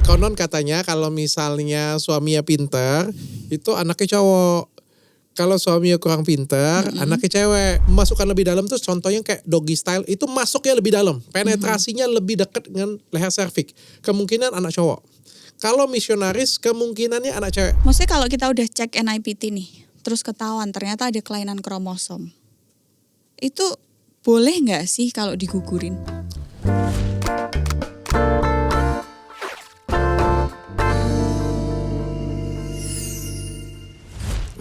Konon katanya kalau misalnya suaminya pinter, itu anaknya cowok. Kalau suaminya kurang pinter, anaknya cewek. Masukkan lebih dalam tuh contohnya kayak doggy style, itu masuknya lebih dalam. Penetrasinya lebih dekat dengan leher serviks. Kemungkinan anak cowok. Kalau misionaris, kemungkinannya anak cewek. Maksudnya kalau kita udah cek NIPT nih, terus ketahuan ternyata ada kelainan kromosom. Itu boleh nggak sih kalau digugurin?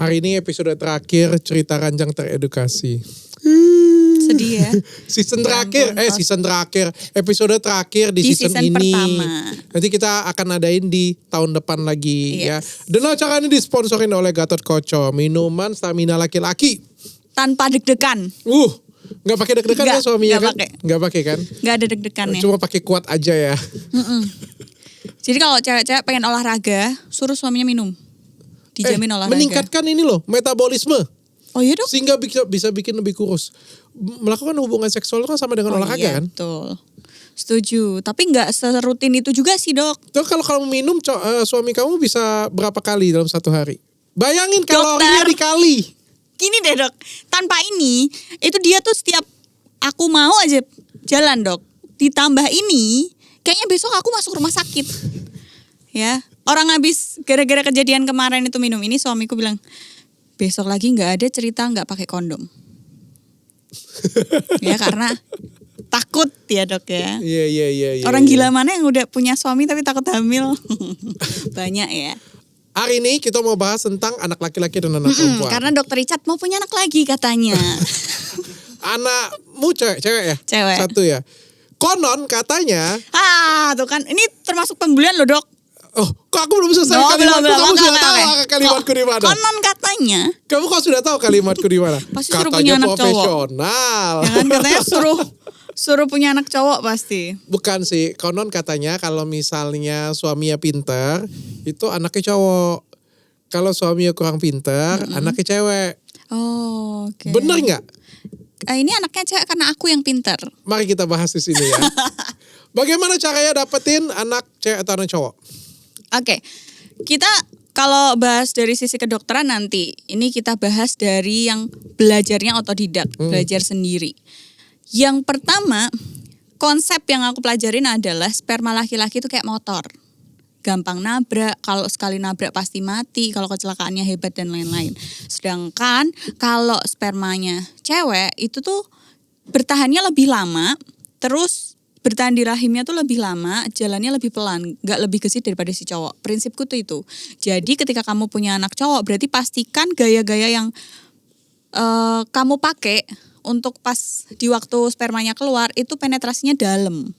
Hari ini episode terakhir cerita ranjang teredukasi. Sedih ya. Season terakhir, episode terakhir di season ini. Pertama. Nanti kita akan adain di tahun depan lagi ya. Yes. Dan acara ini disponsorin oleh Gatot Koco, minuman stamina laki-laki. Tanpa deg-degan. Nggak pakai deg-degan ya suaminya kan? Nggak pakai kan? Nggak ada deg-degannya. Cuma pakai kuat aja ya. Jadi kalau cewek-cewek pengen olahraga, suruh suaminya minum. Dijamin olahraga. Meningkatkan ini loh, metabolisme. Oh iya dong? Sehingga bisa bikin lebih kurus. Melakukan hubungan seksual kan sama dengan olahraga iya, kan? Betul. Setuju. Tapi nggak serutin itu juga sih dok. Tuh kalau kamu minum, suami kamu bisa berapa kali dalam satu hari? Bayangin kalorinya dikali. Gini deh dok, tanpa ini, itu dia tuh setiap aku mau aja jalan dok. Ditambah ini, kayaknya besok aku masuk rumah sakit. Ya, orang habis gara-gara kejadian kemarin itu minum ini, suamiku bilang, besok lagi nggak ada cerita nggak pakai kondom. Ya karena takut ya dok ya. Iya. Orang gila mana yang udah punya suami tapi takut hamil? Banyak ya. Hari ini kita mau bahas tentang anak laki-laki dan anak perempuan. Karena dokter Richard mau punya anak lagi katanya. Anakmu cewek ya? Cewek. Satu ya. Konon katanya. Tuh kan ini termasuk pembulian loh dok. Oh, kok aku belum selesai kalimatku? Kamu sudah tahu kalimatku di mana? Konon katanya. Kamu kok sudah tahu kalimatku di mana? Pasti suruh punya anak profesional. Ya kan katanya suruh punya anak cowok pasti. Bukan sih, konon katanya kalau misalnya suaminya pinter, itu anaknya cowok. Kalau suaminya kurang pinter, anaknya cewek. Oh, oke. Bener nggak? Ini anaknya cewek karena aku yang pinter. Mari kita bahas di sini ya. Bagaimana caranya dapetin anak cewek atau anak cowok? Oke, kita kalau bahas dari sisi kedokteran nanti, ini kita bahas dari yang belajarnya otodidak, belajar sendiri. Yang pertama, konsep yang aku pelajarin adalah sperma laki-laki itu kayak motor. Gampang nabrak, kalau sekali nabrak pasti mati, kalau kecelakaannya hebat dan lain-lain. Sedangkan kalau spermanya cewek itu tuh bertahannya lebih lama, terus bertahan di rahimnya tuh lebih lama, jalannya lebih pelan, gak lebih gesit daripada si cowok. Prinsipku tuh itu. Jadi ketika kamu punya anak cowok, berarti pastikan gaya-gaya yang kamu pakai untuk pas di waktu spermanya keluar, itu penetrasinya dalam.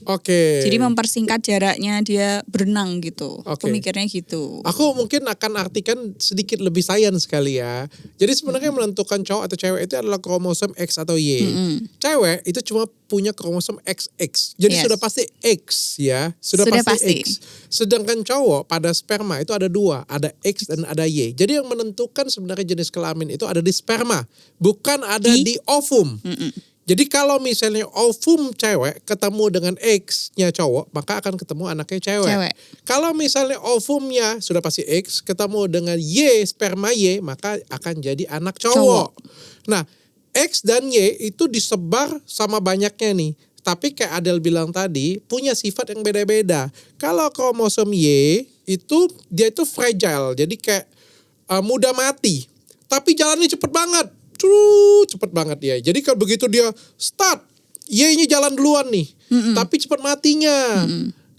Oke. Jadi mempersingkat jaraknya dia berenang gitu. Oke. Aku mikirnya gitu. Aku mungkin akan artikan sedikit lebih sains sekali ya. Jadi sebenarnya menentukan cowok atau cewek itu adalah kromosom X atau Y. Cewek itu cuma punya kromosom XX. Jadi sudah pasti X ya. Sudah pasti X. Sedangkan cowok pada sperma itu ada dua. Ada X dan ada Y. Jadi yang menentukan sebenarnya jenis kelamin itu ada di sperma. Bukan ada di ovum. Jadi kalau misalnya ovum cewek ketemu dengan X-nya cowok, maka akan ketemu anaknya cewek. Kalau misalnya ovumnya sudah pasti X, ketemu dengan Y, sperma Y, maka akan jadi anak cowok. Nah, X dan Y itu disebar sama banyaknya nih. Tapi kayak Adel bilang tadi, punya sifat yang beda-beda. Kalau kromosom Y, dia itu fragile, jadi kayak mudah mati. Tapi jalannya cepet banget. Cepet banget ya. Jadi kalau begitu dia start, Y-nya jalan duluan nih. Tapi cepet matinya.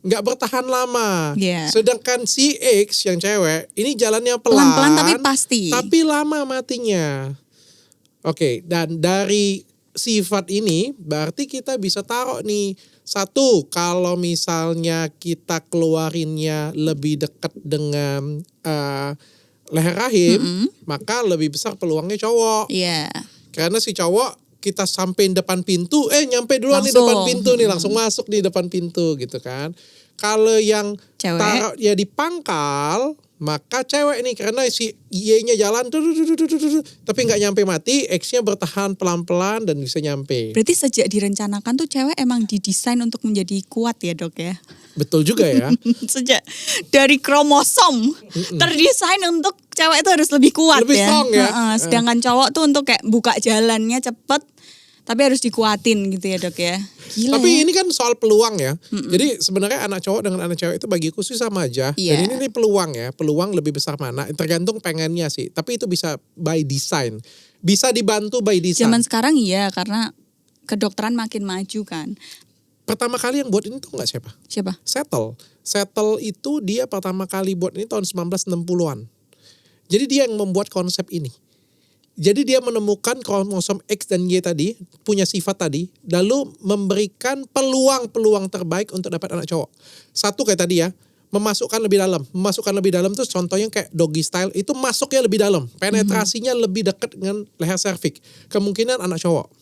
Nggak bertahan lama. Sedangkan si X yang cewek, ini jalannya pelan tapi pasti. Tapi lama matinya. Oke, dan dari sifat ini berarti kita bisa taruh nih. Satu, kalau misalnya kita keluarinnya lebih dekat dengan leher rahim, maka lebih besar peluangnya cowok. Iya. Karena si cowok kita sampein depan pintu, nyampe duluan di depan pintu nih, langsung masuk di depan pintu gitu kan. Kalau yang taruh ya di pangkal, maka cewek nih karena si Y-nya jalan tapi nggak nyampe mati, X-nya bertahan pelan-pelan dan bisa nyampe. Berarti sejak direncanakan tuh cewek emang didesain untuk menjadi kuat ya dok ya? Betul juga ya. Sejak dari kromosom terdesain untuk cewek itu harus lebih kuat Lebih ya. strong ya. Sedangkan cowok tuh untuk kayak buka jalannya cepet, tapi harus dikuatin gitu ya dok ya. Gila Tapi ya. ini kan soal peluang ya. Jadi sebenarnya anak cowok dengan anak cewek itu bagiku sih sama aja. Iya. Dan ini peluang ya. Peluang lebih besar mana? Tergantung pengennya sih. Tapi itu bisa by design. Bisa dibantu by design. Zaman sekarang iya karena kedokteran makin maju kan. Pertama kali yang buat ini tuh nggak siapa? Siapa? Settle itu dia pertama kali buat ini tahun 1960-an. Jadi dia yang membuat konsep ini. Jadi dia menemukan kromosom X dan Y tadi, punya sifat tadi, lalu memberikan peluang-peluang terbaik untuk dapat anak cowok. Satu kayak tadi ya, memasukkan lebih dalam. Memasukkan lebih dalam tuh contohnya kayak doggy style, itu masuknya lebih dalam. Penetrasinya lebih dekat dengan leher serviks. Kemungkinan anak cowok.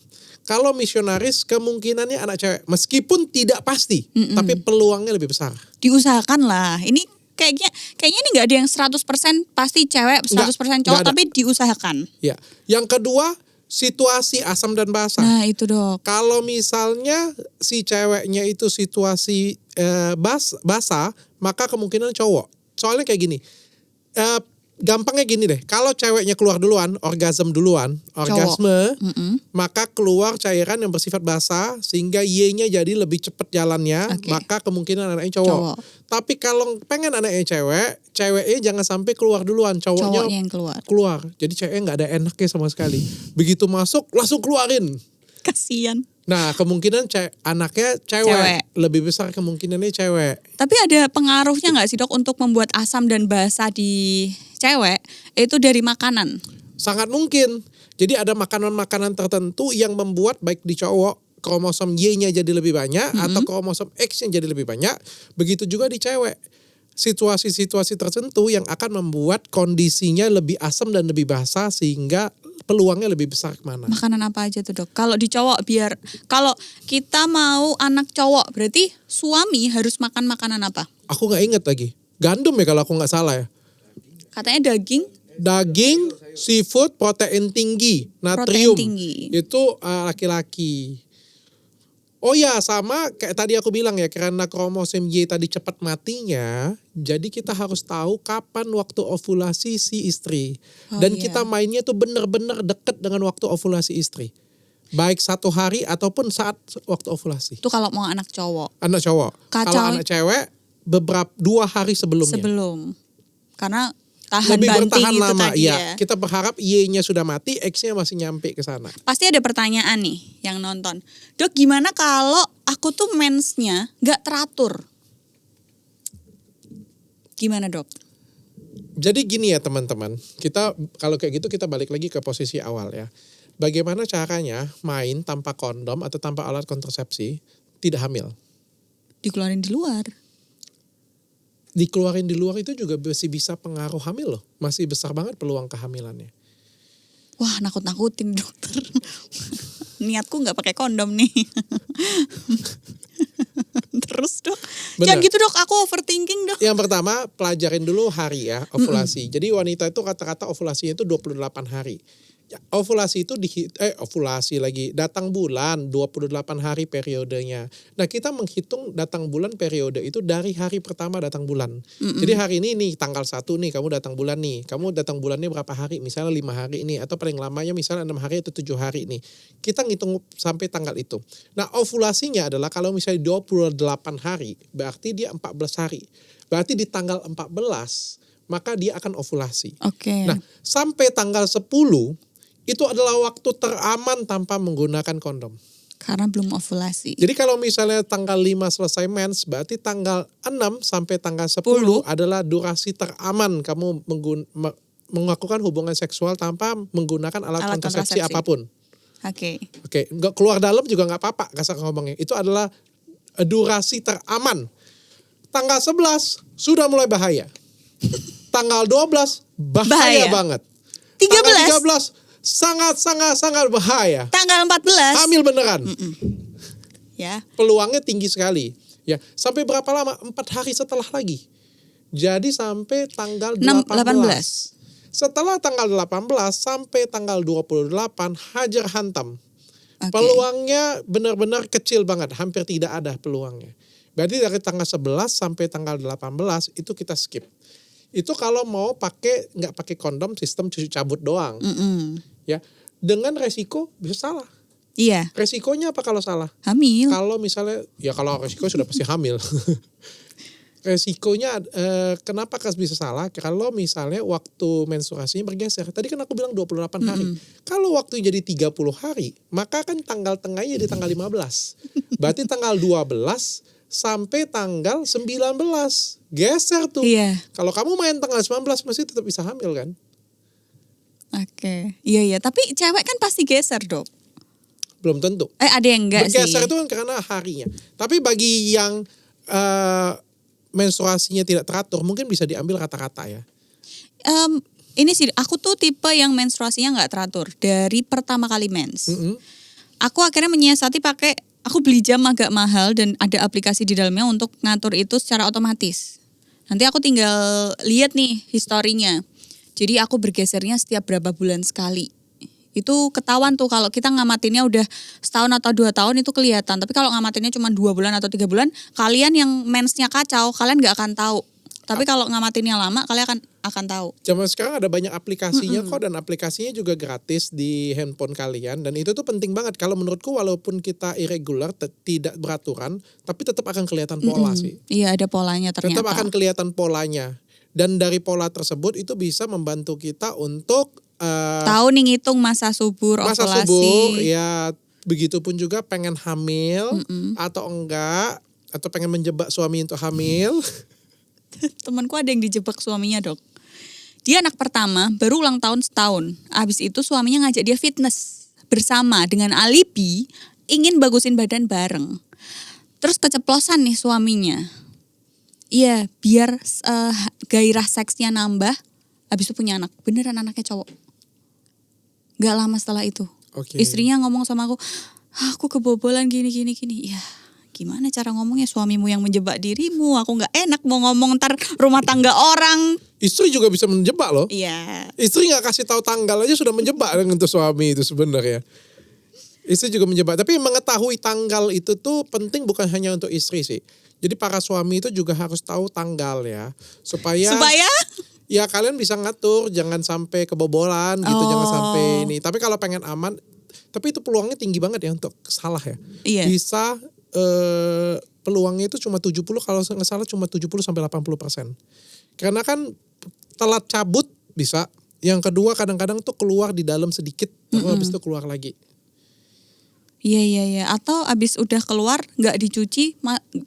Kalau misionaris kemungkinannya anak cewek. Meskipun tidak pasti, tapi peluangnya lebih besar. Diusahakan lah. Ini kayaknya ini nggak ada yang 100% pasti cewek, 100% cowok, nggak ada. tapi diusahakan. Ya. Yang kedua, situasi asam dan basah. Nah itu dok. Kalau misalnya si ceweknya itu situasi basah, maka kemungkinan cowok. Soalnya kayak gini, gampangnya gini deh. Kalau ceweknya keluar duluan, orgasme, maka keluar cairan yang bersifat basah sehingga Y-nya jadi lebih cepat jalannya, maka kemungkinan anaknya cowok. Tapi kalau pengen anaknya ceweknya jangan sampai keluar duluan, cowoknya yang keluar. Jadi ceweknya nggak ada enaknya sama sekali. Begitu masuk langsung keluarin. Kasian. Nah kemungkinan anaknya cewek. Lebih besar kemungkinannya cewek. Tapi ada pengaruhnya nggak sih dok untuk membuat asam dan basah di cewek itu dari makanan? Sangat mungkin. Jadi ada makanan-makanan tertentu yang membuat baik di cowok kromosom Y-nya jadi lebih banyak atau kromosom X-nya jadi lebih banyak. Begitu juga di cewek. Situasi-situasi tertentu yang akan membuat kondisinya lebih asam dan lebih basah sehingga peluangnya lebih besar kemana. Makanan apa aja tuh dok? Kalau di cowok kalau kita mau anak cowok berarti suami harus makan makanan apa? Aku nggak inget lagi. Gandum ya kalau aku nggak salah ya. Katanya Daging, seafood, protein tinggi, natrium. Protein tinggi. Itu laki-laki. Oh ya sama kayak tadi aku bilang ya, karena kromosom Y tadi cepat matinya, jadi kita harus tahu kapan waktu ovulasi si istri. Dan kita mainnya tuh benar-benar deket dengan waktu ovulasi istri. Baik 1 hari ataupun saat waktu ovulasi. Itu kalau mau anak cowok. Anak cowok. Kalau anak cewek 2 hari sebelumnya. Karena tahan lebih banting bertahan itu lama, tadi ya. Kita berharap Y-nya sudah mati, X-nya masih nyampe ke sana. Pasti ada pertanyaan nih yang nonton. Dok, gimana kalau aku tuh mensnya nggak teratur? Gimana dok? Jadi gini ya teman-teman, kita kalau kayak gitu kita balik lagi ke posisi awal ya. Bagaimana caranya main tanpa kondom atau tanpa alat kontrasepsi tidak hamil? Dikeluarin di luar. Dikeluarin di luar itu juga masih bisa pengaruh hamil loh. Masih besar banget peluang kehamilannya. Wah, nakut-nakutin dokter. Niatku nggak pakai kondom nih. Terus dok. Benar. Jangan gitu dok, aku overthinking dok. Yang pertama, pelajarin dulu hari ya, ovulasi. Jadi wanita itu rata-rata ovulasinya itu 28 hari. Ya, ovulasi itu ovulasi lagi datang bulan 28 hari periodenya. Nah, kita menghitung datang bulan periode itu dari hari pertama datang bulan. Jadi hari ini nih tanggal 1 nih kamu datang bulan nih. Kamu datang bulannya berapa hari? Misalnya 5 hari ini atau paling lamanya misalnya 6 hari atau 7 hari ini. Kita ngitung sampai tanggal itu. Nah, ovulasinya adalah kalau misalnya 28 hari, berarti dia 14 hari. Berarti di tanggal 14 maka dia akan ovulasi. Oke. Nah, sampai tanggal 10 itu adalah waktu teraman tanpa menggunakan kondom. Karena belum ovulasi. Jadi kalau misalnya tanggal 5 selesai mens, berarti tanggal 6 sampai tanggal 10 adalah durasi teraman kamu melakukan hubungan seksual tanpa menggunakan alat kontrasepsi apapun. Oke. Nggak keluar dalam juga nggak apa-apa kasar ngomongnya. Itu adalah durasi teraman. Tanggal 11 sudah mulai bahaya. Tanggal 12 bahaya banget. 13 Tanggal 13 sangat bahaya. Tanggal 14 hamil beneran. Ya. Peluangnya tinggi sekali. Ya, sampai berapa lama? 4 hari setelah lagi. Jadi sampai tanggal 18. Setelah tanggal 18 sampai tanggal 28 hajar hantam. Peluangnya benar-benar kecil banget, hampir tidak ada peluangnya. Berarti dari tanggal 11 sampai tanggal 18 itu kita skip. Itu kalau mau nggak pakai kondom, sistem cuci cabut doang. Ya, dengan resiko bisa salah. Iya. Resikonya apa kalau salah? Hamil. Kalau misalnya, ya kalau resiko sudah pasti hamil. Resikonya kenapa bisa salah? Kalau misalnya waktu menstruasinya bergeser. Tadi kan aku bilang 28 hari. Kalau waktu jadi 30 hari, maka kan tanggal tengahnya jadi tanggal 15. Berarti tanggal 12 sampai tanggal 19. Geser tuh. Iya. Kalau kamu main tanggal 19 masih tetap bisa hamil kan? Oke. Iya. Tapi cewek kan pasti geser, Dok. Belum tentu. Ada yang enggak sih. Bergeser itu kan karena harinya. Tapi bagi yang menstruasinya tidak teratur, mungkin bisa diambil rata-rata ya. Ini sih, aku tuh tipe yang menstruasinya nggak teratur dari pertama kali mens. Aku akhirnya menyiasati aku beli jam agak mahal dan ada aplikasi di dalamnya untuk ngatur itu secara otomatis. Nanti aku tinggal lihat nih historinya. Jadi aku bergesernya setiap berapa bulan sekali. Itu ketahuan tuh kalau kita ngamatinnya udah setahun atau 2 tahun itu kelihatan. Tapi kalau ngamatinnya cuma 2 bulan atau 3 bulan, kalian yang mensnya kacau, kalian nggak akan tahu. Tapi kalau ngamatinnya lama, kalian akan tahu. Zaman sekarang ada banyak aplikasinya kok, dan aplikasinya juga gratis di handphone kalian. Dan itu tuh penting banget. Kalau menurutku walaupun kita irregular, tidak beraturan, tapi tetap akan kelihatan pola sih. Iya, ada polanya ternyata. Tetap akan kelihatan polanya. Dan dari pola tersebut itu bisa membantu kita untuk tahu nih ngitung masa subur, masa ovulasi. subur, ya begitupun juga pengen hamil atau enggak, atau pengen menjebak suami untuk hamil. Temanku ada yang dijebak suaminya, Dok. Dia anak pertama, baru ulang tahun setahun. Habis itu suaminya ngajak dia fitness bersama dengan alibi ingin bagusin badan bareng. Terus keceplosan nih suaminya. Iya, biar gairah seksnya nambah. Habis itu punya anak. Beneran anaknya cowok. Gak lama setelah itu. Istrinya ngomong sama aku kebobolan gini. Ya, gimana cara ngomongnya, suamimu yang menjebak dirimu. Aku gak enak mau ngomong ntar rumah tangga orang. Istri juga bisa menjebak loh. Iya. Istri gak kasih tahu tanggal aja sudah menjebak untuk suami itu sebenarnya. Istri juga menjebak. Tapi mengetahui tanggal itu tuh penting bukan hanya untuk istri sih. Jadi para suami itu juga harus tahu tanggal ya. Supaya? Ya kalian bisa ngatur, jangan sampai kebobolan gitu, jangan sampai ini. Tapi kalau pengen aman, tapi itu peluangnya tinggi banget ya untuk salah ya. Iya. Bisa peluangnya itu cuma 70, kalau nggak salah cuma 70-80%. Karena kan telat cabut bisa. Yang kedua kadang-kadang tuh keluar di dalam sedikit, terus habis itu keluar lagi. Iya. Atau abis udah keluar nggak dicuci,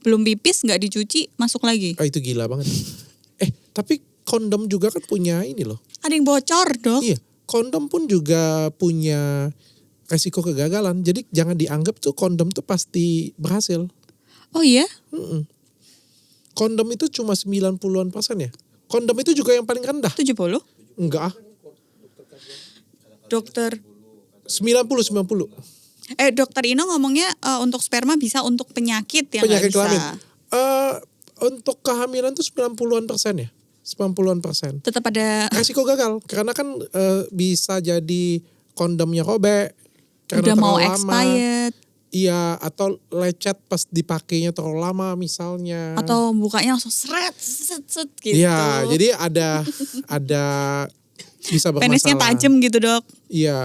belum pipis nggak dicuci, masuk lagi. Itu gila banget. Tapi kondom juga kan punya ini loh. Ada yang bocor, Dok. Iya, kondom pun juga punya resiko kegagalan. Jadi jangan dianggap tuh kondom tuh pasti berhasil. Oh iya? Kondom itu cuma 90-an% ya. Kondom itu juga yang paling rendah. 70? Enggak. Dokter 90. Dokter Ino ngomongnya untuk sperma bisa untuk penyakit yang penyakit nggak bisa. kelamin. Untuk kehamilan tuh 90-an% ya. 90-an%. Tetap ada resiko gagal karena kan bisa jadi kondomnya robek karena udah mau lama. expired. Iya, atau lecet pas dipakainya terlalu lama misalnya. Atau bukanya langsung set gitu. Iya, jadi ada bisa bermasalah. Penisnya tajam gitu, Dok. Iya.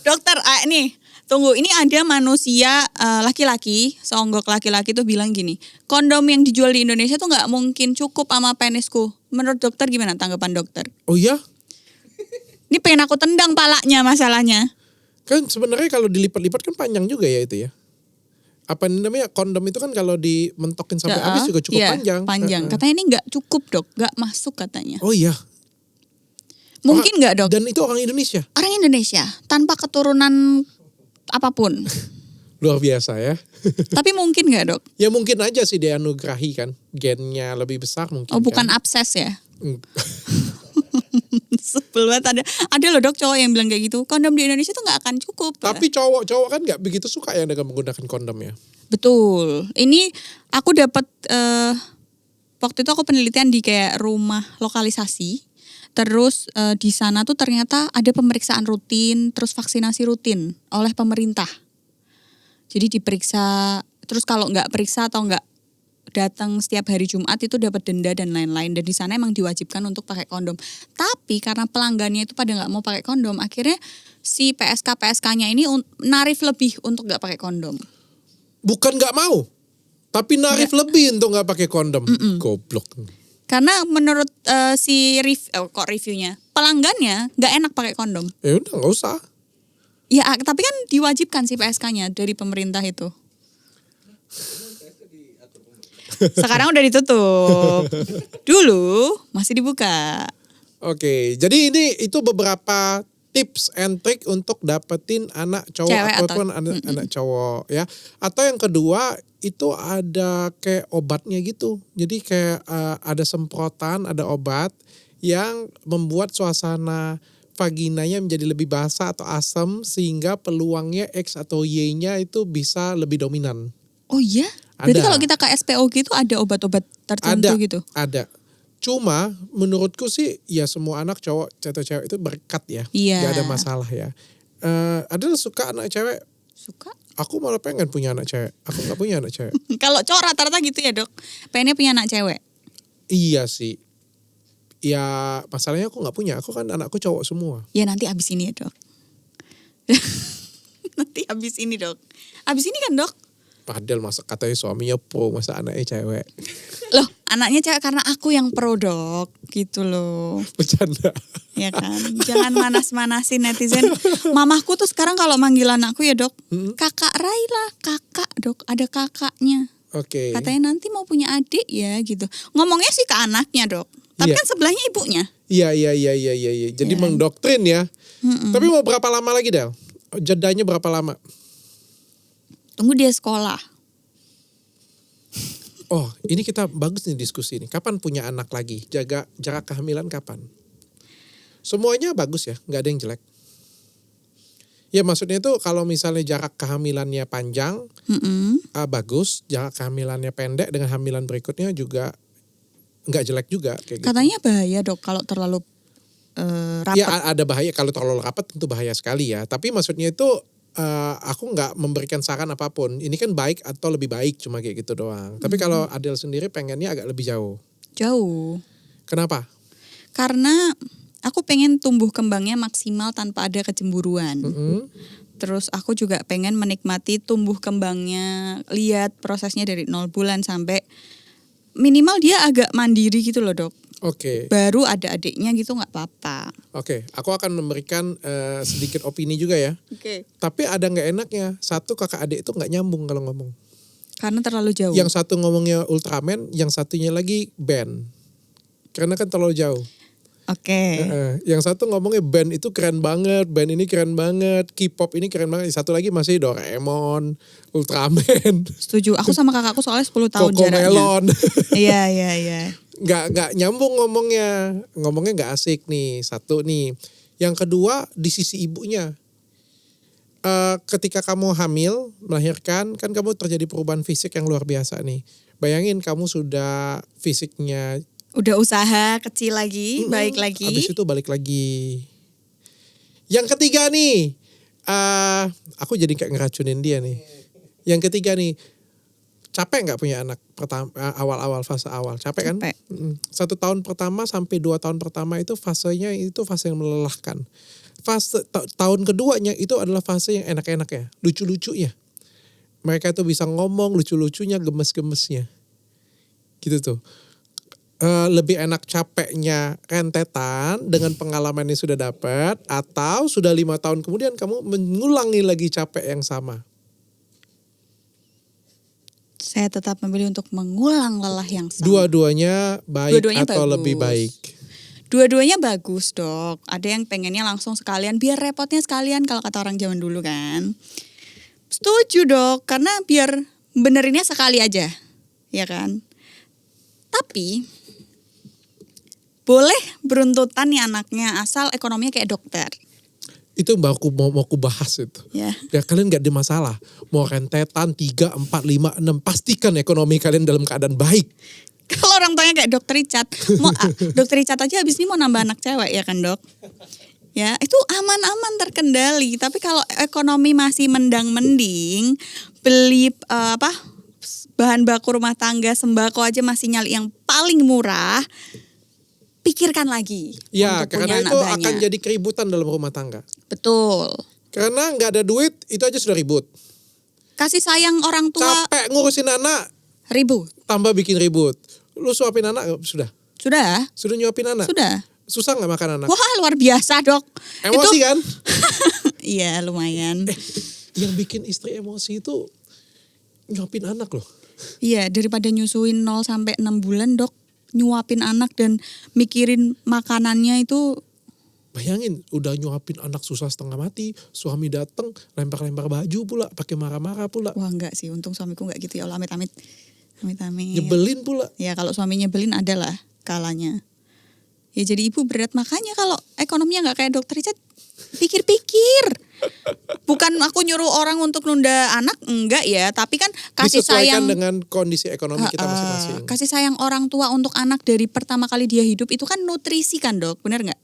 Dokter, nih, tunggu, ini ada manusia laki-laki, seonggok laki-laki tuh bilang gini, kondom yang dijual di Indonesia tuh nggak mungkin cukup sama penisku. Menurut dokter gimana tanggapan dokter? Oh iya? Ini pengen aku tendang palanya masalahnya. Kan sebenarnya kalau dilipat-lipat kan panjang juga ya itu ya. Apa namanya, kondom itu kan kalau dimentokin sampai habis juga cukup panjang. Panjang. Katanya ini nggak cukup, Dok, nggak masuk katanya. Oh iya. Mungkin nggak, Dok? Dan itu orang Indonesia. Orang Indonesia tanpa keturunan apapun. Luar biasa ya. Tapi mungkin nggak, Dok? Ya mungkin aja sih dianugerahi kan, gennya lebih besar mungkin. Oh, bukan kan? abses ya? Sebel banget, ada loh, Dok, cowok yang bilang kayak gitu. Kondom di Indonesia tuh nggak akan cukup. Tapi cowok kan nggak begitu suka ya dengan menggunakan kondom ya. Betul. Ini aku dapat waktu itu aku penelitian di kayak rumah lokalisasi. Terus di sana tuh ternyata ada pemeriksaan rutin, terus vaksinasi rutin oleh pemerintah. Jadi diperiksa, terus kalau nggak periksa atau nggak datang setiap hari Jumat itu dapat denda dan lain-lain, dan di sana emang diwajibkan untuk pakai kondom. Tapi karena pelanggannya itu pada nggak mau pakai kondom, akhirnya si PSK-nya ini narif lebih untuk nggak pakai kondom. Bukan nggak mau, tapi narif lebih untuk nggak pakai kondom. Goblok. Karena menurut reviewnya, pelanggannya nggak enak pakai kondom. Ya udah nggak usah. Ya, tapi kan diwajibkan si PSK-nya dari pemerintah itu. Sekarang udah ditutup. Dulu masih dibuka. Oke, jadi itu beberapa tips and trick untuk dapetin anak cowok Cewek ataupun anak cowok ya. Atau yang kedua itu ada kayak obatnya gitu. Jadi kayak ada semprotan, ada obat yang membuat suasana vaginanya menjadi lebih basah atau asam sehingga peluangnya X atau Y-nya itu bisa lebih dominan. Oh iya? Berarti kalau kita ke SPO gitu ada obat-obat tertentu gitu? Ada. Cuma menurutku sih ya semua anak cowok atau cewek itu berkat ya. Iya. Gak ada masalah ya. Ada suka anak cewek? Suka. Aku malah pengen punya anak cewek. Aku gak punya anak cewek. Kalau cowok rata-rata gitu ya dok? Pengennya punya anak cewek? Iya sih. Ya masalahnya aku gak punya. Aku kan anakku cowok semua. Ya nanti abis ini ya dok. Nanti abis ini dok. Abis ini kan dok? Padahal masa katanya suaminya pro, masa anaknya cewek. Loh, anaknya cewek karena aku yang pro dok, gitu loh. Bercanda. Ya kan, jangan manas-manasin netizen. Mamahku tuh sekarang kalau manggil anakku ya dok, kakak Raila, kakak dok, ada kakaknya. Oke. Katanya nanti mau punya adik ya gitu. Ngomongnya sih ke anaknya dok, tapi kan sebelahnya ibunya. Iya. Jadi mendoktrin ya. Tapi mau berapa lama lagi Del? Jedanya berapa lama? Tunggu dia sekolah. Oh, ini kita bagus nih diskusi ini. Kapan punya anak lagi? Jaga jarak kehamilan kapan? Semuanya bagus ya, nggak ada yang jelek. Ya maksudnya itu kalau misalnya jarak kehamilannya panjang, bagus. Jarak kehamilannya pendek dengan hamilan berikutnya juga nggak jelek juga. Kayak Katanya gitu. Bahaya dok kalau terlalu rapat. Ya ada bahaya, kalau terlalu rapat tentu bahaya sekali ya. Tapi maksudnya itu aku nggak memberikan saran apapun. Ini kan baik atau lebih baik cuma kayak gitu doang. Tapi kalau Adel sendiri pengennya agak lebih jauh. Jauh. Kenapa? Karena aku pengen tumbuh kembangnya maksimal tanpa ada kecemburuan. Terus aku juga pengen menikmati tumbuh kembangnya, lihat prosesnya dari 0 bulan sampai minimal dia agak mandiri gitu loh dok. Oke. Baru ada adiknya gitu nggak apa-apa. Oke, aku akan memberikan sedikit opini juga ya. Oke. Tapi ada nggak enaknya, satu kakak adik itu nggak nyambung kalau ngomong. Karena terlalu jauh. Yang satu ngomongnya Ultraman, yang satunya lagi band. Karena kan terlalu jauh. Oke. Yang satu ngomongnya band itu keren banget, band ini keren banget, K-pop ini keren banget. Satu lagi masih Doraemon, Ultraman. Setuju. Aku sama kakakku soalnya 10 tahun jaraknya. Cocomelon. Iya. Nggak nyambung ngomongnya nggak asik nih. Satu nih. Yang kedua di sisi ibunya. Ketika kamu hamil, melahirkan, kan kamu terjadi perubahan fisik yang luar biasa nih. Bayangin kamu sudah fisiknya udah usaha kecil lagi, baik lagi. Habis itu balik lagi. Yang ketiga nih, aku jadi kayak ngeracunin dia nih. Yang ketiga nih, capek nggak punya anak pertama, awal-awal fase awal, capek kan? 1 tahun pertama sampai 2 tahun pertama itu fasenya itu fase yang melelahkan. Fase tahun keduanya itu adalah fase yang enak-enaknya, lucu-lucunya. Mereka tuh bisa ngomong, lucu-lucunya, gemes-gemesnya, gitu tuh. Lebih enak capeknya rentetan dengan pengalaman yang sudah dapat, atau sudah 5 tahun kemudian kamu mengulangi lagi capek yang sama? Saya tetap memilih untuk mengulang lelah yang sama. Dua-duanya baik atau bagus. lebih baik? Dua-duanya bagus dok. Ada yang pengennya langsung sekalian, biar repotnya sekalian kalau kata orang zaman dulu kan. Setuju dok, karena biar benerinnya sekali aja, ya kan. Tapi boleh beruntutan nih anaknya asal ekonominya kayak dokter. Itu mau aku bahas itu. Ya. Ya kalian gak ada masalah. Mau rentetan 3, 4, 5, 6. Pastikan ekonomi kalian dalam keadaan baik. Kalau orang tuanya kayak dokter Richard. Dokter Richard aja habis ini mau nambah anak cewek ya kan dok. Ya itu aman-aman terkendali. Tapi kalau ekonomi masih mendang-mending. Beli bahan baku rumah tangga, sembako aja masih nyali yang paling murah, pikirkan lagi Ya, untuk punya karena anak itu banyak. akan jadi keributan dalam rumah tangga. Betul. Karena nggak ada duit, itu aja sudah ribut. Kasih sayang orang tua Capek ngurusin anak, ribut. tambah bikin ribut. Lu suapin anak sudah? Sudah? Sudah nyuapin anak? Sudah. Susah nggak makan anak? Wah, luar biasa, Dok. Emosi kan? Iya, lumayan. Yang bikin istri emosi itu nyuapin anak loh. Iya, daripada nyusuin 0 sampai 6 bulan, Dok, nyuapin anak dan mikirin makanannya itu. Bayangin, udah nyuapin anak susah setengah mati, suami datang lempar-lempar baju pula, pakai marah-marah pula. Wah, enggak sih, untung suamiku enggak gitu ya Allah, amit-amit. Amit-amit. Nyebelin pula. Ya kalau suami nyebelin adalah kalanya. Ya jadi ibu berat, makanya kalau ekonominya enggak kayak dokter Richard, pikir-pikir. Bukan aku nyuruh orang untuk nunda anak, enggak ya, tapi kan kasih Disesuaikan sayang dengan kondisi ekonomi kita masing-masing. kasih sayang orang tua untuk anak dari pertama kali dia hidup itu kan nutrisi kan, Dok, benar nggak?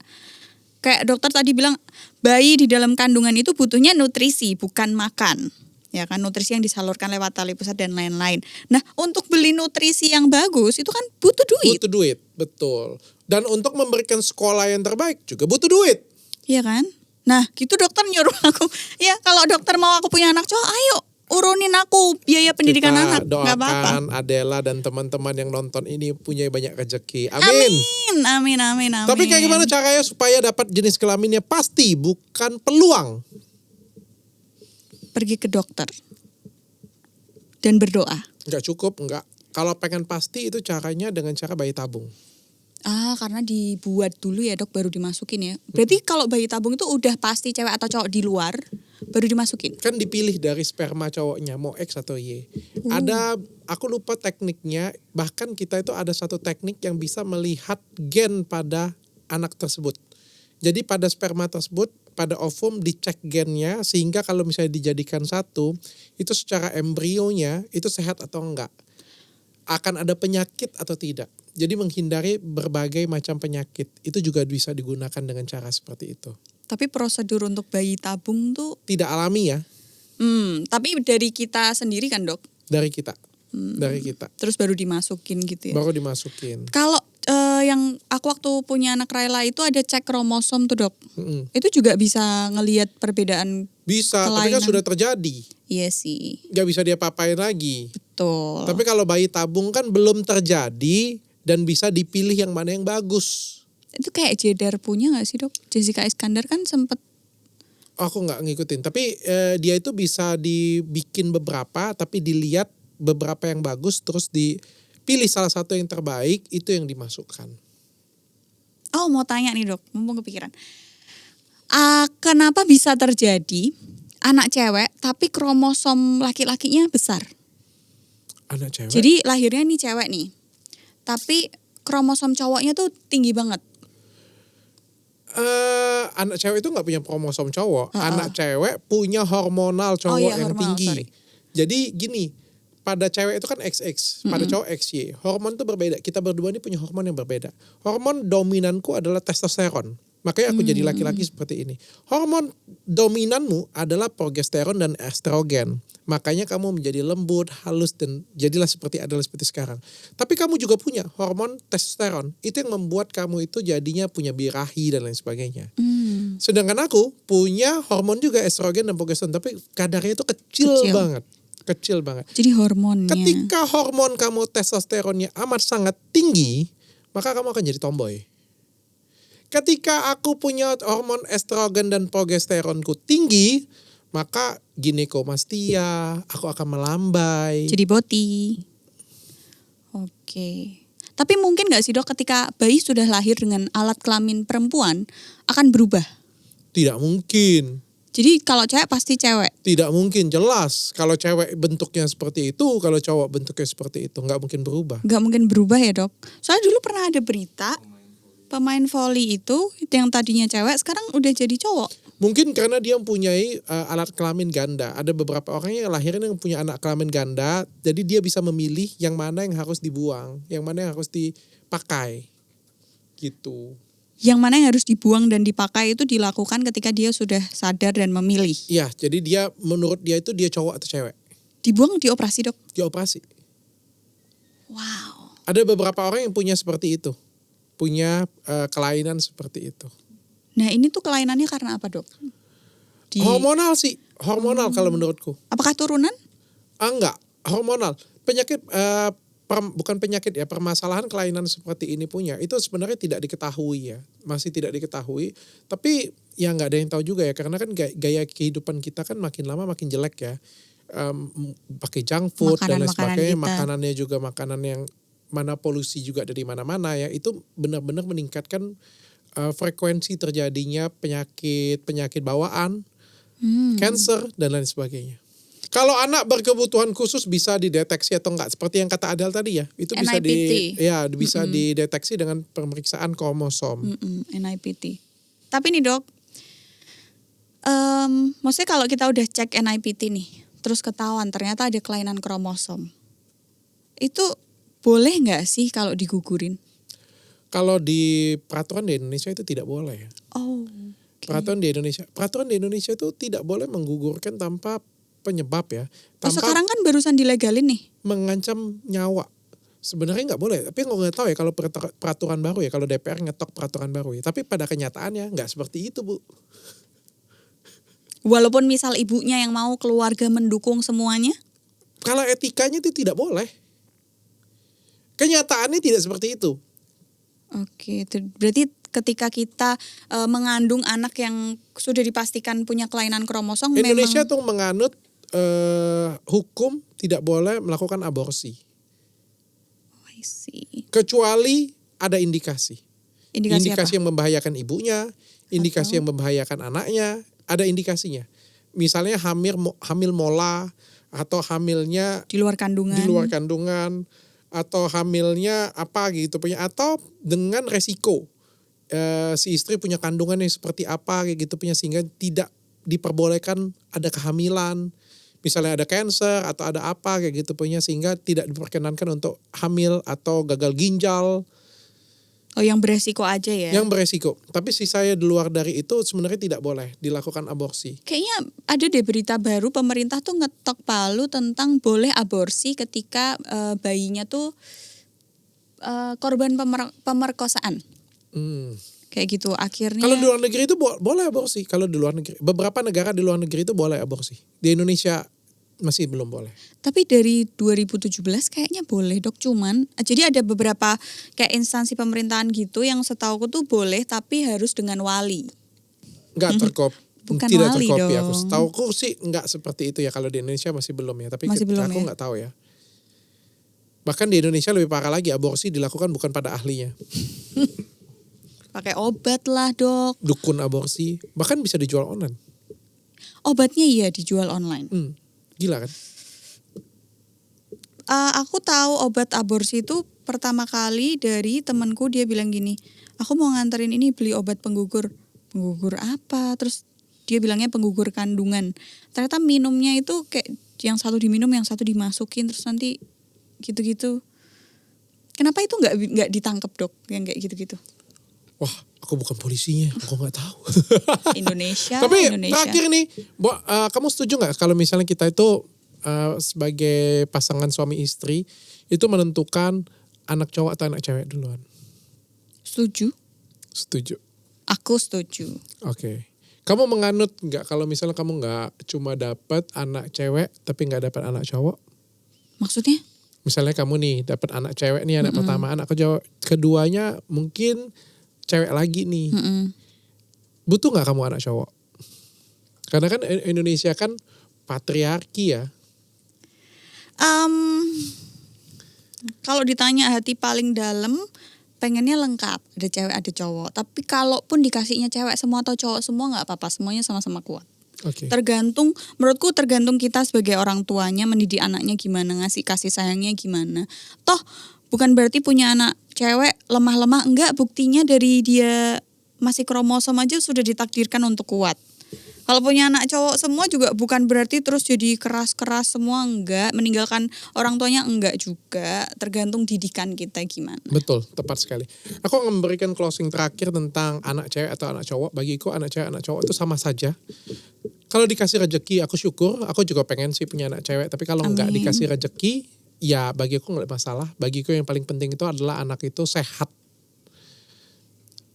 Kayak dokter tadi bilang, bayi di dalam kandungan itu butuhnya nutrisi, bukan makan. Ya kan, nutrisi yang disalurkan lewat tali pusat dan lain-lain. Nah, untuk beli nutrisi yang bagus itu kan butuh duit. Butuh duit, betul. Dan untuk memberikan sekolah yang terbaik juga butuh duit. Iya kan? Nah, gitu dokter nyuruh aku. Ya, kalau dokter mau aku punya anak cowok, ayo urunin aku biaya pendidikan Kita anak. Nggak apa-apa. doakan Adela dan teman-teman yang nonton ini punya banyak rezeki. Amin. Amin. Tapi kayak gimana caranya supaya dapat jenis kelaminnya pasti, bukan peluang? Pergi ke dokter dan berdoa. Enggak cukup, enggak. Kalau pengen pasti itu caranya dengan cara bayi tabung. Karena dibuat dulu ya, Dok, baru dimasukin ya. Berarti kalau bayi tabung itu udah pasti cewek atau cowok di luar baru dimasukin. Kan dipilih dari sperma cowoknya mau X atau Y. Ada, aku lupa tekniknya, bahkan kita itu ada satu teknik yang bisa melihat gen pada anak tersebut. Jadi pada sperma tersebut, pada ovum dicek gennya, sehingga kalau misalnya dijadikan satu, itu secara embrionya itu sehat atau enggak. Akan ada penyakit atau tidak. Jadi menghindari berbagai macam penyakit. Itu juga bisa digunakan dengan cara seperti itu. Tapi prosedur untuk bayi tabung tuh Tidak alami ya, tapi dari kita sendiri kan, Dok? dari kita. Dari kita. Terus baru dimasukin gitu ya. Baru dimasukin. Kalau yang aku waktu punya anak Raila itu ada cek kromosom tuh, Dok. Mm-mm. Itu juga bisa ngelihat perbedaan. Bisa, tapi kan Kelainan. sudah terjadi. Iya sih, Gak bisa dia papain lagi. betul. Tapi kalau bayi tabung kan belum terjadi dan bisa dipilih yang mana yang bagus. Itu kayak Jedar punya gak sih, Dok? Jessica Iskandar kan sempet. Aku nggak ngikutin. Tapi dia itu bisa dibikin beberapa, tapi dilihat beberapa yang bagus, terus dipilih salah satu yang terbaik, itu yang dimasukkan. Oh, mau tanya nih, Dok, mumpung kepikiran. Kenapa bisa terjadi anak cewek tapi kromosom laki-lakinya besar? Anak cewek? Jadi lahirnya nih cewek nih, tapi kromosom cowoknya tuh tinggi banget. Anak cewek itu nggak punya kromosom cowok. Anak cewek punya hormonal cowok iya, yang hormonal, tinggi. sorry. Jadi gini, pada cewek itu kan XX, pada cowok XY. Hormon itu berbeda. Kita berdua ini punya hormon yang berbeda. Hormon dominanku adalah testosteron. Makanya aku jadi laki-laki seperti ini. Hormon dominanmu adalah progesteron dan estrogen. Makanya kamu menjadi lembut, halus, dan jadilah seperti sekarang. Tapi kamu juga punya hormon testosteron. Itu yang membuat kamu itu jadinya punya birahi dan lain sebagainya. Sedangkan aku punya hormon juga estrogen dan progesteron. Tapi kadarnya itu kecil banget. Kecil banget. Jadi hormonnya. Ketika hormon kamu testosteronnya amat sangat tinggi, maka kamu akan jadi tomboy. Ketika aku punya hormon estrogen dan progesteronku tinggi, maka ginekomastia, aku akan melambai. Jadi boti. Oke. Tapi mungkin gak sih, Dok, ketika bayi sudah lahir dengan alat kelamin perempuan akan berubah? Tidak mungkin. Jadi kalau cewek pasti cewek. Tidak mungkin, jelas. Kalau cewek bentuknya seperti itu, kalau cowok bentuknya seperti itu, nggak mungkin berubah. Gak mungkin berubah ya, Dok. Soalnya dulu pernah ada berita pemain voli itu yang tadinya cewek sekarang udah jadi cowok. Mungkin karena dia mempunyai alat kelamin ganda. Ada beberapa orang yang lahirin yang punya anak kelamin ganda, jadi dia bisa memilih yang mana yang harus dibuang, yang mana yang harus dipakai. Gitu. Yang mana yang harus dibuang dan dipakai itu dilakukan ketika dia sudah sadar dan memilih. Iya, jadi dia menurut dia itu dia cowok atau cewek. Dibuang dioperasi, Dok? Dioperasi. Wow. Ada beberapa orang yang punya seperti itu. Punya kelainan seperti itu. Nah ini tuh kelainannya karena apa dok? Hormonal sih. Hormonal kalau menurutku. Apakah turunan? Enggak. Hormonal. Penyakit, bukan penyakit ya. Permasalahan kelainan seperti ini punya. Itu sebenarnya tidak diketahui ya. Masih tidak diketahui. Tapi ya nggak ada yang tahu juga ya. Karena kan gaya kehidupan kita kan makin lama makin jelek ya. Pakai junk food dan lain sebagainya, makanannya juga makanan yang mana polusi juga dari mana-mana ya, itu benar-benar meningkatkan frekuensi terjadinya penyakit bawaan, cancer dan lain sebagainya. Kalau anak berkebutuhan khusus bisa dideteksi atau enggak, seperti yang kata Adel tadi ya, itu bisa dideteksi dengan pemeriksaan kromosom. NIPT. Tapi nih dok, maksudnya kalau kita udah cek NIPT nih, terus ketahuan ternyata ada kelainan kromosom. Itu boleh nggak sih kalau digugurin? Kalau di peraturan di Indonesia itu tidak boleh ya. Oh. Okay. Peraturan di Indonesia itu tidak boleh menggugurkan tanpa penyebab ya. Tanpa sekarang kan barusan dilegalin nih. Mengancam nyawa. Sebenarnya nggak boleh. Tapi nggak tahu ya kalau peraturan baru ya. Kalau DPR ngetok peraturan baru ya. Tapi pada kenyataannya nggak seperti itu Bu. Walaupun misal ibunya yang mau, keluarga mendukung semuanya? Kalau etikanya itu tidak boleh. Kenyataannya tidak seperti itu. Oke, berarti ketika kita mengandung anak yang sudah dipastikan punya kelainan kromosom, Indonesia tuh menganut hukum tidak boleh melakukan aborsi. Oh, I see. Kecuali ada indikasi. Indikasi yang membahayakan ibunya, indikasi yang membahayakan anaknya. Ada indikasinya. Misalnya hamil mola atau hamilnya di luar kandungan atau hamilnya apa gitu punya, atau dengan resiko si istri punya kandungan yang seperti apa kayak gitu punya, sehingga tidak diperbolehkan ada kehamilan. Misalnya ada cancer atau ada apa kayak gitu punya, sehingga tidak diperkenankan untuk hamil atau gagal ginjal. Oh, yang beresiko aja ya? Yang beresiko. Tapi sisanya di luar dari itu sebenarnya tidak boleh dilakukan aborsi. Kayaknya ada deh berita baru, pemerintah tuh ngetok palu tentang boleh aborsi ketika bayinya tuh korban pemerkosaan. Kayak gitu akhirnya. Kalau di luar negeri itu boleh aborsi. Kalau di luar negeri, beberapa negara di luar negeri itu boleh aborsi. Di Indonesia masih belum boleh. Tapi dari 2017 kayaknya boleh dok, cuman jadi ada beberapa kayak instansi pemerintahan gitu yang setauku tuh boleh tapi harus dengan wali. Enggak Bukan tidak wali terkopi dong. aku. Setauku sih enggak seperti itu ya, kalau di Indonesia masih belum ya. Tapi aku enggak tahu ya. Bahkan di Indonesia lebih parah lagi, aborsi dilakukan bukan pada ahlinya. Pakai obat lah dok. Dukun aborsi, bahkan bisa dijual online. Obatnya iya dijual online. Gila kan? Aku tahu obat aborsi itu pertama kali dari temanku, dia bilang gini, aku mau nganterin ini beli obat penggugur. Penggugur apa? Terus dia bilangnya penggugur kandungan. Ternyata minumnya itu kayak yang satu diminum, yang satu dimasukin, terus nanti gitu-gitu. Kenapa itu nggak ditangkap dok, yang kayak gitu-gitu? Wah, aku bukan polisinya, aku nggak tahu. Indonesia. Tapi terakhir nih, kamu setuju nggak kalau misalnya kita itu sebagai pasangan suami istri itu menentukan anak cowok atau anak cewek duluan? Setuju. Setuju. Aku setuju. Oke. Kamu menganut nggak kalau misalnya kamu nggak cuma dapat anak cewek tapi nggak dapat anak cowok? Maksudnya? Misalnya kamu nih dapat anak cewek nih, anak pertama, anak keduanya mungkin cewek lagi nih. Butuh nggak kamu anak cowok? Karena kan Indonesia kan patriarki ya. Kalau ditanya hati paling dalam, pengennya lengkap, ada cewek ada cowok. Tapi kalaupun dikasihnya cewek semua atau cowok semua nggak apa-apa, semuanya sama-sama kuat. Okay. Menurutku tergantung kita sebagai orang tuanya mendidik anaknya gimana, ngasih kasih sayangnya gimana. Toh bukan berarti punya anak cewek lemah-lemah, enggak, buktinya dari dia masih kromosom aja sudah ditakdirkan untuk kuat. Kalau punya anak cowok semua juga bukan berarti terus jadi keras-keras semua, enggak. Meninggalkan orang tuanya enggak juga. Tergantung didikan kita gimana. Betul, tepat sekali. Aku akan memberikan closing terakhir tentang anak cewek atau anak cowok. Bagiku anak cewek, anak cowok itu sama saja. Kalau dikasih rezeki aku syukur, aku juga pengen sih punya anak cewek. Tapi kalau enggak dikasih rezeki, ya bagi aku nggak ada masalah. Bagiku yang paling penting itu adalah anak itu sehat.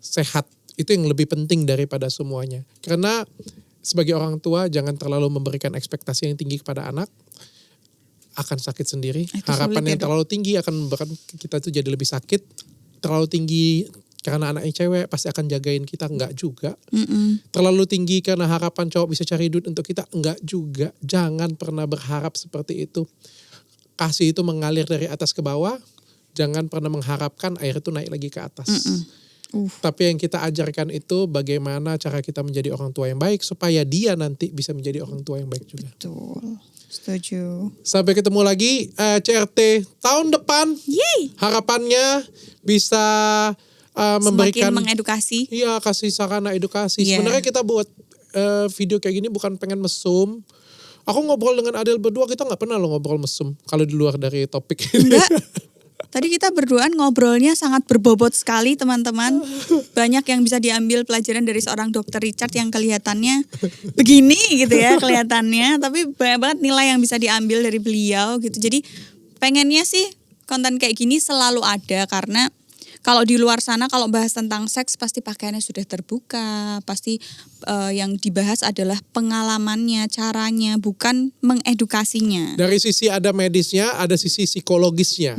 Sehat itu yang lebih penting daripada semuanya. Karena sebagai orang tua jangan terlalu memberikan ekspektasi yang tinggi kepada anak. Akan sakit sendiri. Harapan yang terlalu tinggi akan membuat kita tuh jadi lebih sakit. Terlalu tinggi karena anaknya cewek pasti akan jagain kita, enggak juga. Terlalu tinggi karena harapan cowok bisa cari duit untuk kita, enggak juga. Jangan pernah berharap seperti itu. Kasih itu mengalir dari atas ke bawah, jangan pernah mengharapkan air itu naik lagi ke atas. Tapi yang kita ajarkan itu bagaimana cara kita menjadi orang tua yang baik supaya dia nanti bisa menjadi orang tua yang baik juga. Betul. Setuju. Sampai ketemu lagi CRT tahun depan. Yeay. Harapannya bisa memberikan semakin mengedukasi. Iya, kasih sarana edukasi. Sebenarnya kita buat video kayak gini bukan pengen mesum. Aku ngobrol dengan Adel berdua, kita nggak pernah lo ngobrol mesum kalau di luar dari topik ini. Enggak. Tadi kita berduaan ngobrolnya sangat berbobot sekali teman-teman. Banyak yang bisa diambil pelajaran dari seorang dokter Richard yang kelihatannya begini gitu ya kelihatannya. Tapi banyak banget nilai yang bisa diambil dari beliau gitu. Jadi pengennya sih konten kayak gini selalu ada karena kalau di luar sana kalau bahas tentang seks pasti pakaiannya sudah terbuka, pasti yang dibahas adalah pengalamannya, caranya, bukan mengedukasinya. Dari sisi ada medisnya, ada sisi psikologisnya.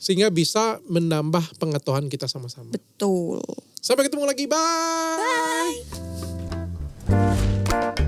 Sehingga bisa menambah pengetahuan kita sama-sama. Betul. Sampai ketemu lagi, bye! Bye!